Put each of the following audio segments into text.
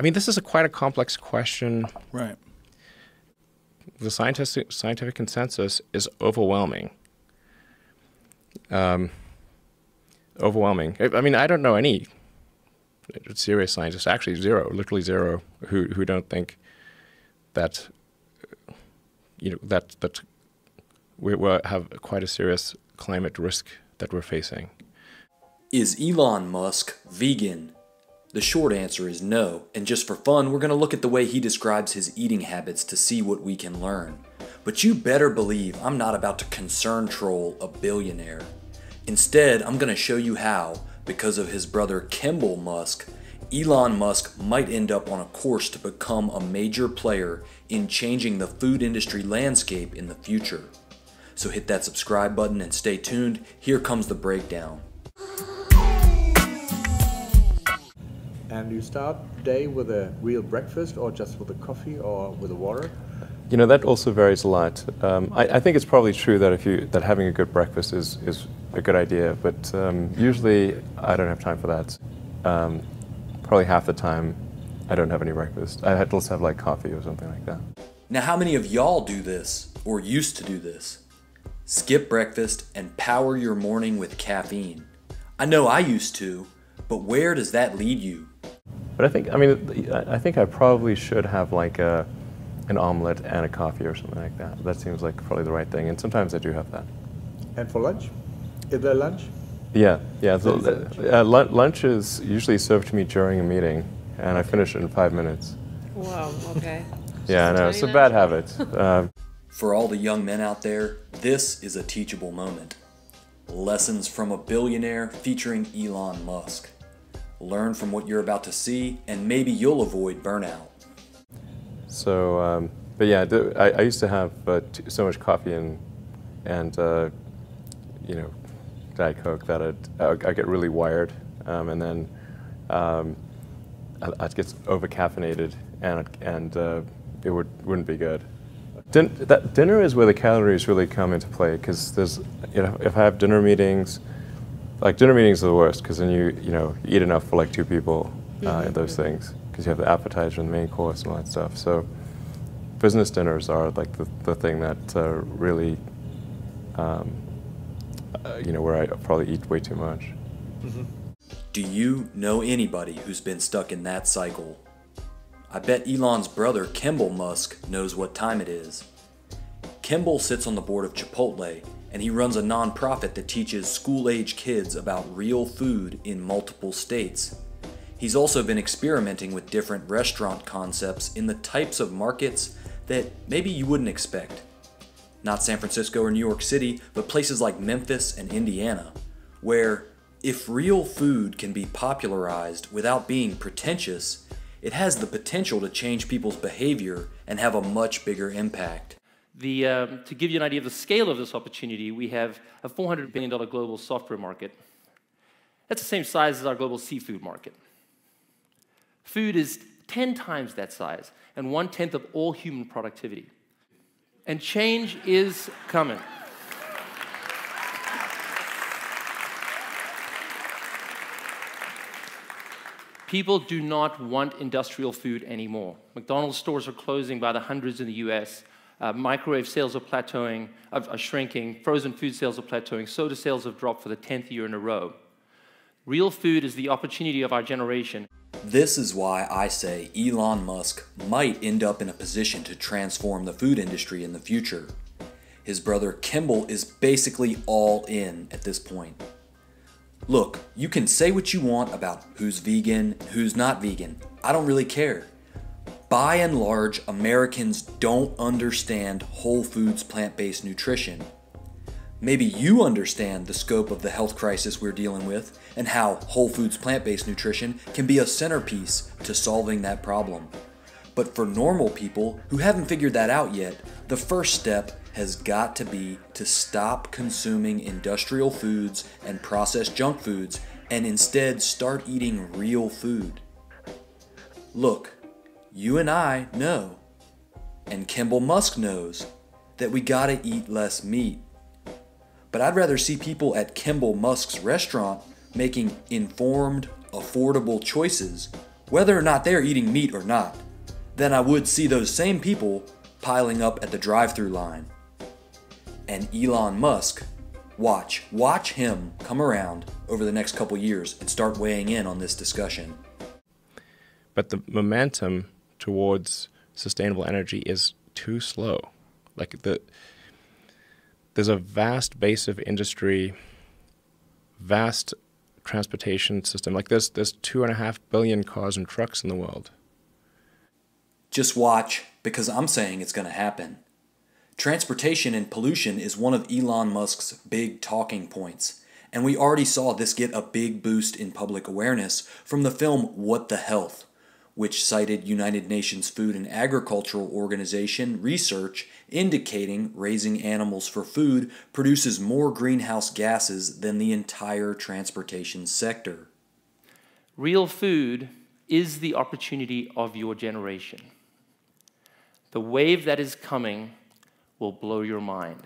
I mean, this is quite a complex question. Right. The scientific consensus is overwhelming. Overwhelming. I mean, I don't know any serious scientists, actually zero, literally zero, who don't think that that we have quite a serious climate risk that we're facing. Is Elon Musk vegan? The short answer is no, and just for fun, we're going to look at the way he describes his eating habits to see what we can learn. But you better believe I'm not about to concern troll a billionaire. Instead, I'm going to show you how, because of his brother Kimball Musk, Elon Musk might end up on a course to become a major player in changing the food industry landscape in the future. So hit that subscribe button and stay tuned. Here comes the breakdown. And you start the day with a real breakfast, or just with a coffee, or with a water? You know, that also varies a lot. I think it's probably true that having a good breakfast is a good idea, but usually I don't have time for that. Probably half the time I don't have any breakfast. I just have like coffee or something like that. Now, how many of y'all do this, or used to do this? Skip breakfast and power your morning with caffeine. I know I used to, but where does that lead you? But I think I probably should have like an omelet and a coffee or something like that. That seems like probably the right thing, and sometimes I do have that. And for lunch? Is there lunch? Yeah. Lunch is usually served to me during a meeting, and I finish it in 5 minutes. Wow, okay. Yeah, I know, it's a bad habit. For all the young men out there, this is a teachable moment. Lessons from a billionaire featuring Elon Musk. Learn from what you're about to see, and maybe you'll avoid burnout. So, but yeah, I used to have so much coffee and Diet Coke that I'd get really wired, and then I'd get over-caffeinated, and it wouldn't be good. Dinner is where the calories really come into play, because there's, if I have dinner meetings, like dinner meetings are the worst, because then you eat enough for like 2 people in those things, because you have the appetizer and the main course and all that stuff. So business dinners are like the thing that really, where I probably eat way too much. Mm-hmm. Do you know anybody who's been stuck in that cycle? I bet Elon's brother Kimball Musk knows what time it is. Kimball sits on the board of Chipotle, and he runs a nonprofit that teaches school-age kids about real food in multiple states. He's also been experimenting with different restaurant concepts in the types of markets that maybe you wouldn't expect. Not San Francisco or New York City, but places like Memphis and Indiana, where if real food can be popularized without being pretentious, it has the potential to change people's behavior and have a much bigger impact. To give you an idea of the scale of this opportunity, we have a $400 billion global software market. That's the same size as our global seafood market. Food is 10 times that size and 1/10 of all human productivity. And change is coming. People do not want industrial food anymore. McDonald's stores are closing by the hundreds in the US. Microwave sales are shrinking. Frozen food sales are plateauing. Soda sales have dropped for the 10th year in a row. Real food is the opportunity of our generation. This is why I say Elon Musk might end up in a position to transform the food industry in the future. His brother Kimball is basically all in at this point. Look, you can say what you want about who's vegan, who's not vegan. I don't really care. By and large, Americans don't understand whole foods plant-based nutrition. Maybe you understand the scope of the health crisis we're dealing with and how whole foods plant-based nutrition can be a centerpiece to solving that problem. But for normal people who haven't figured that out yet, the first step has got to be to stop consuming industrial foods and processed junk foods and instead start eating real food. Look, you and I know, and Kimball Musk knows, that we gotta eat less meat. But I'd rather see people at Kimball Musk's restaurant making informed, affordable choices whether or not they're eating meat or not, then I would see those same people piling up at the drive-thru line. And Elon Musk, watch him come around over the next couple years and start weighing in on this discussion. But the momentum towards sustainable energy is too slow. Like there's a vast base of industry, vast transportation system. Like there's 2.5 billion cars and trucks in the world. Just watch, because I'm saying it's going to happen. Transportation and pollution is one of Elon Musk's big talking points, and we already saw this get a big boost in public awareness from the film What the Health, which cited United Nations Food and Agricultural Organization research indicating raising animals for food produces more greenhouse gases than the entire transportation sector. Real food is the opportunity of your generation. The wave that is coming will blow your mind.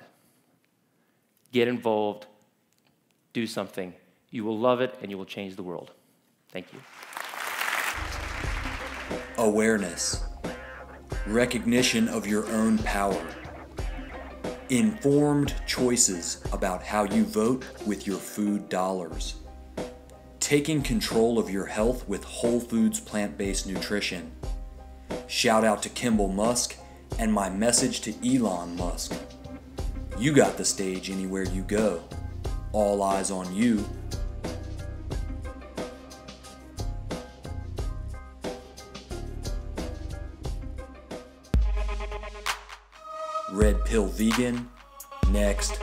Get involved, do something. You will love it and you will change the world. Thank you. Awareness, recognition of your own power, informed choices about how you vote with your food dollars, taking control of your health with Whole Foods plant-based nutrition. Shout out to Kimball Musk, and my message to Elon Musk. You got the stage anywhere you go. All eyes on you. Red Pill Vegan, next.